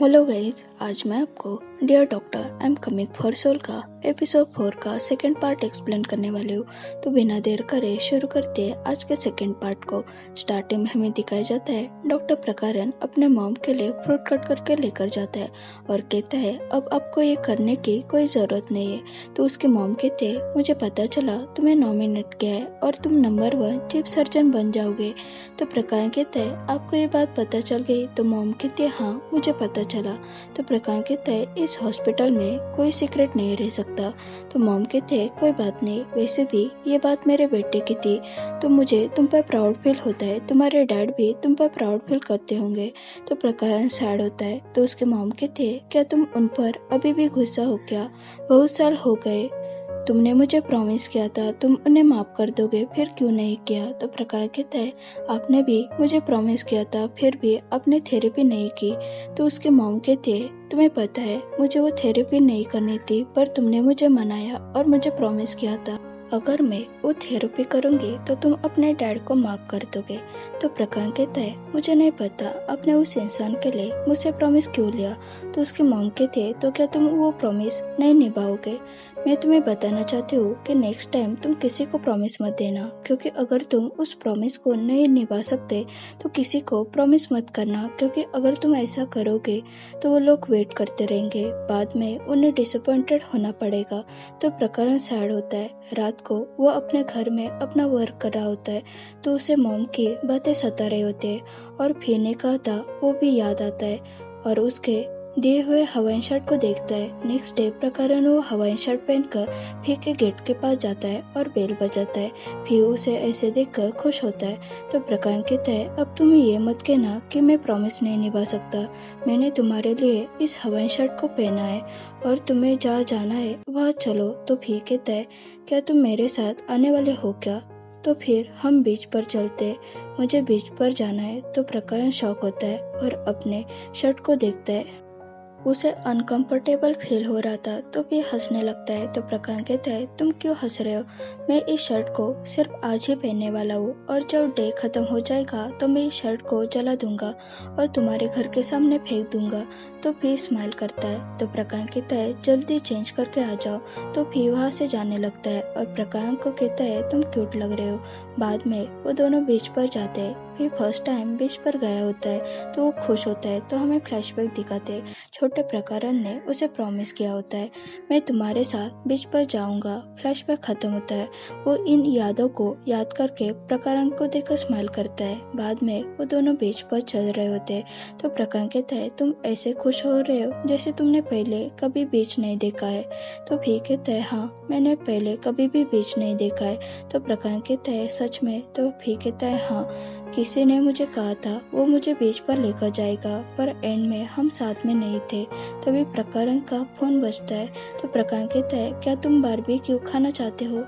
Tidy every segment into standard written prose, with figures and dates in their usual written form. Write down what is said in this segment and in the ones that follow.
Hello guys, आज मैं आपको dear doctor I am coming for soul का एपिसोड 4 का सेकंड पार्ट एक्सप्लेन करने वाली हूँ। तो बिना देर करे शुरू करते हैं आज के सेकंड पार्ट को। स्टार्टिंग में हमें दिखाया जाता है डॉक्टर प्रकारन अपने मॉम के लिए फ्रूट कट करके लेकर जाता है और कहता है अब आपको ये करने की कोई जरूरत नहीं है। तो उसके मॉम कहते हैं मुझे पता चला तुम्हें नॉमिनेट किया है और तुम नंबर 1 चीफ सर्जन बन जाओगे। तो प्रकारन कहता है आपको ये बात पता चल गई? तो मॉम कहती है हाँ मुझे पता चला। तो प्रकार कहता है इस हॉस्पिटल में कोई सीक्रेट नहीं रह सकता। तो मॉम कहते हैं कोई बात नहीं, वैसे भी ये बात मेरे बेटे की थी तो मुझे तुम पर प्राउड फील होता है, तुम्हारे डैड भी तुम पर प्राउड फील करते होंगे। तो प्रकार सैड होता है। तो उसके मॉम कहते हैं क्या तुम उन पर अभी भी गुस्सा हो? क्या बहुत साल हो गए, तुमने मुझे प्रॉमिस किया था तुम उन्हें माफ कर दोगे, फिर क्यों नहीं किया? तो प्रकार कहता है आपने भी मुझे प्रॉमिस किया था फिर भी आपने थेरेपी नहीं की। तो उसके मॉम कहते हैं तुम्हें पता है मुझे वो थेरेपी नहीं करनी थी पर तुमने मुझे मनाया और मुझे प्रॉमिस किया था अगर मैं वो थेरेपी करूंगी तो तुम अपने डैड को माफ कर दोगे। तो प्रकार कहता है मुझे नहीं पता आपने उस इंसान के लिए मुझसे प्रॉमिस क्यों लिया। तो उसके मॉम कहते तो क्या तुम वो प्रॉमिस नहीं निभाओगे? मैं तुम्हें बताना चाहती हूँ कि नेक्स्ट टाइम तुम किसी को प्रॉमिस मत देना, क्योंकि अगर तुम उस प्रॉमिस को नहीं निभा सकते तो किसी को प्रॉमिस मत करना, क्योंकि अगर तुम ऐसा करोगे तो वो लोग वेट करते रहेंगे, बाद में उन्हें डिसअपॉइंटेड होना पड़ेगा। तो प्रकरण सैड होता है। रात को वो अपने घर में अपना वर्क कर रहा होता है तो उसे मॉम की बातें सता रहे होते हैं और पीने का था वो भी याद आता है और उसके दिए हुए हवाई शर्ट को देखता है। नेक्स्ट डे प्रकरण वो हवाई शर्ट पहनकर फी के गेट के पास जाता है और बेल बजाता है। फी उसे ऐसे देखकर खुश होता है। तो प्रकरण कहता है अब तुम ये मत कहना कि मैं प्रॉमिस नहीं निभा सकता, मैंने तुम्हारे लिए इस हवाई शर्ट को पहना है और तुम्हें जहाँ जाना है वहाँ चलो। तो फी कहता है क्या तुम मेरे साथ आने वाले हो क्या? तो फिर हम बीच पर चलते, मुझे बीच पर जाना है। तो प्रकरण शॉक होता है और अपने शर्ट को देखता है, उसे अनकंफर्टेबल फील हो रहा था तो भी हंसने लगता है। तो प्रकार कहता है तुम क्यों हंस रहे हो, मैं इस शर्ट को सिर्फ आज ही पहनने वाला हूँ और जब डे खत्म हो जाएगा तो मैं इस शर्ट को जला दूंगा और तुम्हारे घर के सामने फेंक दूंगा। तो फिर स्माइल करता है। तो प्रकार कहता है जल्दी चेंज करके आ जाओ। तो फिर वहाँ से जाने लगता है और प्रकार को कहता है तुम क्यूट लग रहे हो। बाद में वो दोनों बीच पर जाते हैं। फिर फर्स्ट टाइम बीच पर गया होता है तो वो खुश होता है। तो हमें फ्लैशबैक दिखाते हैं। छोटे प्रकारन ने उसे प्रॉमिस किया होता है मैं तुम्हारे साथ बीच पर जाऊंगा। फ्लैशबैक खत्म होता है। वो इन यादों को याद करके प्रकारन को देखकर स्माइल करता है। बाद में वो दोनों बीच पर चल रहे होते हैं। तो प्रकार कहता है तुम ऐसे खुश हो रहे हो जैसे तुमने पहले कभी बीच नहीं देखा है। तो फिर कहता है हाँ मैंने पहले कभी भी बीच नहीं देखा है। तो प्रकार कहता है सच में? तो फिर कहता है हाँ, किसी ने मुझे कहा था वो मुझे बीच पर लेकर जाएगा पर एंड में हम साथ में नहीं थे। तभी प्रकरण का फोन बजता है। तो प्रकार कहता है क्या तुम बारबेक्यू खाना चाहते हो?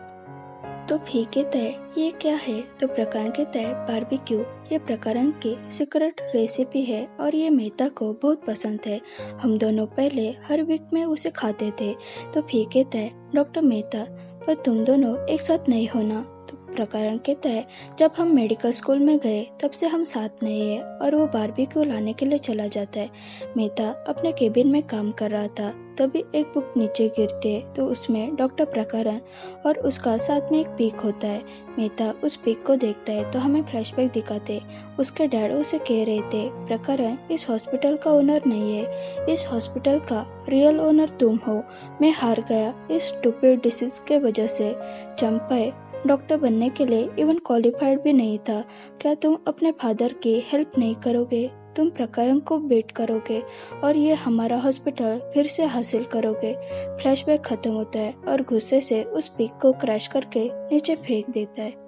तो फी कहता है ये क्या है? तो प्रकार कहता है बारबेक्यू ये प्रकरण की सीक्रेट रेसिपी है और ये मेहता को बहुत पसंद है, हम दोनों पहले हर वीक में उसे खाते थे। तो फी कहता है डॉक्टर मेहता पर तुम दोनों एक साथ नहीं होना। प्रकरण कहता है जब हम मेडिकल स्कूल में गए तब से हम साथ नहीं है और वो बारबेक्यू लाने के लिए चला जाता है। मेहता अपने केबिन में काम कर रहा था तभी एक बुक नीचे गिरती है तो उसमें डॉक्टर प्रकरण और उसका साथ में एक पिग होता है। मेहता उस पिग को देखता है तो हमें फ्लैशबैक दिखाते उसके डैड उसे कह रहे थे प्रकरण इस हॉस्पिटल का ओनर नहीं है, इस हॉस्पिटल का रियल ओनर तुम हो। मैं हार गया इस स्टूपिड डिसीज के वजह से। चंपाई डॉक्टर बनने के लिए इवन क्वालिफाइड भी नहीं था। क्या तुम अपने फादर की हेल्प नहीं करोगे? तुम प्रकरण को बेट करोगे और ये हमारा हॉस्पिटल फिर से हासिल करोगे। फ्लैशबैक खत्म होता है और गुस्से से उस पिक को क्रैश करके नीचे फेंक देता है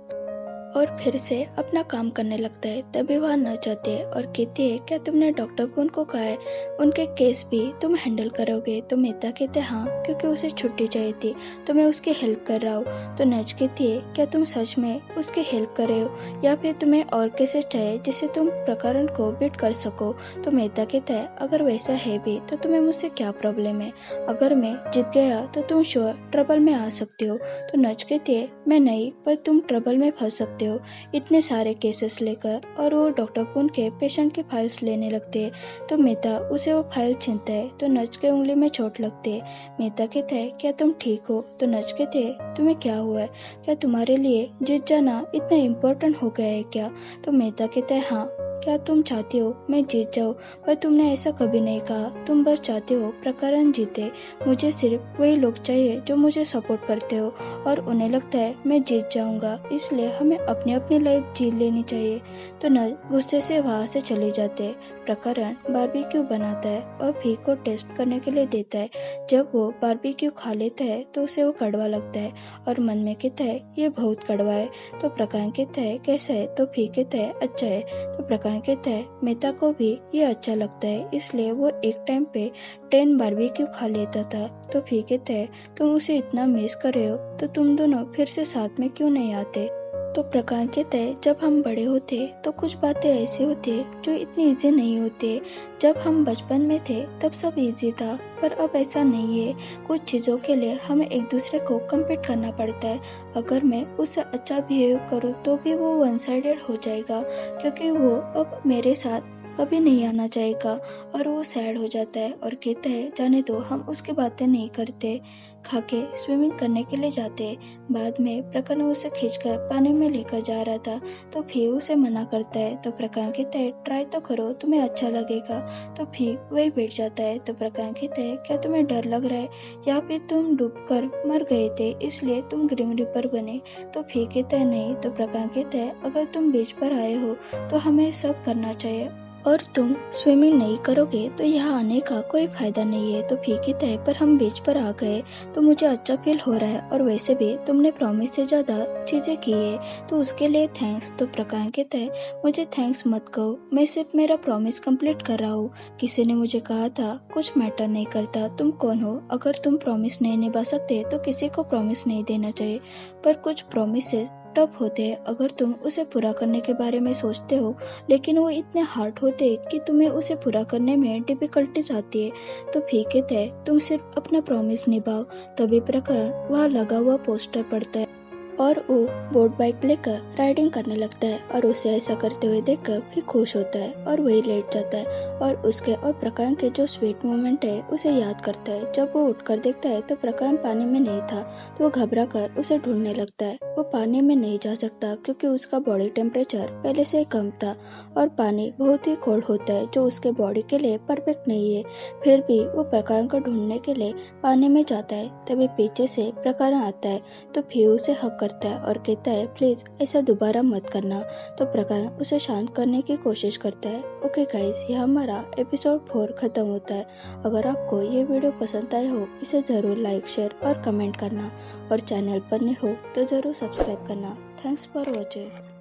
और फिर से अपना काम करने लगता है। तभी वह न चाहते और कहती है क्या तुमने डॉक्टर को उनको कहा है उनके केस भी तुम हैंडल करोगे? तो मेहता कहते हाँ क्योंकि उसे छुट्टी चाहिए थी तो मैं उसकी हेल्प कर रहा हूँ। तो नज कहती है क्या तुम सच में उसकी हेल्प कर रहे हो या फिर तुम्हें और केसेस चाहिए जिससे तुम प्रकरण को बीट कर सको? तो मेहता कहता है अगर वैसा है भी तो तुम्हें मुझसे क्या प्रॉब्लम है, अगर मैं जीत गया तो तुम श्योर ट्रबल में आ सकते हो। तो नज कहती है मैं नहीं पर तुम ट्रबल में फंस सकते आते हो इतने सारे केसेस लेकर। और वो डॉक्टर पुन के पेशेंट की फाइल्स लेने लगते हैं। तो मेहता उसे वो फाइल छीनता है तो नच के उंगली में चोट लगती है। मेहता कहता है क्या तुम ठीक हो? तो नच कहते हैं तुम्हें क्या हुआ है? क्या तुम्हारे लिए जीत जाना इतना इम्पोर्टेंट हो गया है क्या? तो मेहता कहता है हाँ। क्या तुम चाहती हो मैं जीत जाऊँ? पर तुमने ऐसा कभी नहीं कहा। तुम बस चाहते हो प्रकरण जीते। मुझे सिर्फ वही लोग चाहिए जो मुझे सपोर्ट करते हो और उन्हें लगता है मैं जीत जाऊंगा, इसलिए हमें अपनी अपनी लाइफ जी लेनी चाहिए। तो नल गुस्से से वहाँ से चले जाते। प्रकरण बारबेक्यू बनाता है और भी को टेस्ट करने के लिए देता है। जब वो बारबेक्यू खा लेता है तो उसे वो कड़वा लगता है और मन में कहता है ये बहुत कड़वा है। तो प्रकाश कहता है कैसा है? तो भी कहता है अच्छा है। तो प्रकाश कहता है मेहता को भी ये अच्छा लगता है, इसलिए वो एक टाइम पे 10 बारबेक्यू खा लेता था। तो भी कहता है तुम उसे इतना मिस कर रहे हो तो तुम दोनों फिर से साथ में क्यों नहीं आते? तो प्रकाश कहता है जब हम बड़े होते तो कुछ बातें ऐसी होती है जो इतनी इजी नहीं होती। जब हम बचपन में थे तब सब इजी था, पर अब ऐसा नहीं है। कुछ चीज़ों के लिए हमें एक दूसरे को कम्पीट करना पड़ता है। अगर मैं उससे अच्छा बिहेव करूँ तो भी वो वन साइडेड हो जाएगा, क्योंकि वो अब मेरे साथ कभी नहीं आना चाहेगा। और वो सैड हो जाता है और कहता है जाने दो, हम उसकी बातें नहीं करते। खाके स्विमिंग करने के लिए जाते। बाद में प्रकरण उसे खींचकर पानी में लेकर जा रहा था तो भी उसे मना करता है। तो प्रकाश कहता है ट्राई तो करो, तुम्हें अच्छा लगेगा। तो भी वही बैठ जाता है। तो प्रकाश कहता है क्या तुम्हें डर लग रहा है या फिर तुम डूबकर मर गए थे इसलिए तुम ग्रीन रिपर बने? तो भी कहता है नहीं। तो प्रकाश कहता है अगर तुम बीच पर आए हो तो हमें सब करना चाहिए और तुम स्विमिंग नहीं करोगे तो यहाँ आने का कोई फायदा नहीं है। तो भी कहता है पर हम बीच पर आ गए तो मुझे अच्छा फील हो रहा है और वैसे भी तुमने प्रॉमिस से ज्यादा चीजें की है तो उसके लिए थैंक्स। तो प्रकाश कहता है मुझे थैंक्स मत कहो, मैं सिर्फ मेरा प्रॉमिस कंप्लीट कर रहा हूँ। किसी ने मुझे कहा था कुछ मैटर नहीं करता तुम कौन हो, अगर तुम प्रॉमिस नहीं निभा सकते तो किसी को प्रॉमिस नहीं देना चाहिए। पर कुछ प्रॉमिसेस टफ होते हैं अगर तुम उसे पूरा करने के बारे में सोचते हो, लेकिन वो इतने हार्ड होते हैं कि तुम्हें उसे पूरा करने में डिफिकल्टीज आती है। तो भी कहते हैं तुम सिर्फ अपना प्रॉमिस निभाओ। तभी प्रकाश वहाँ लगा हुआ पोस्टर पढ़ता है और वो बोट बाइक लेकर राइडिंग करने लगता है और उसे ऐसा करते हुए देखकर भी खुश होता है और वही लेट जाता है और उसके और प्रकाश के जो स्वीट मोमेंट है उसे याद करता है। जब वो उठकर देखता है तो प्रकाश पानी में नहीं था तो वो घबरा कर उसे ढूंढने लगता है। वो पानी में नहीं जा सकता क्योंकि उसका बॉडी टेम्परेचर पहले से कम था और पानी बहुत ही कोल्ड होता है जो उसके बॉडी के लिए परफेक्ट नहीं है। फिर भी वो प्रकाश को ढूंढने के लिए पानी में जाता है। तभी पीछे से प्रकाश आता है तो फिर उसे हक करता है और कहता है प्लीज ऐसा दोबारा मत करना। तो प्रकाश उसे शांत करने की कोशिश करता है। ओके गाइस, ये हमारा एपिसोड 4 खत्म होता है। अगर आपको ये वीडियो पसंद आया हो इसे जरूर लाइक शेयर और कमेंट करना और चैनल पर नए हो तो जरूर सब्सक्राइब करना। Thanks for watching.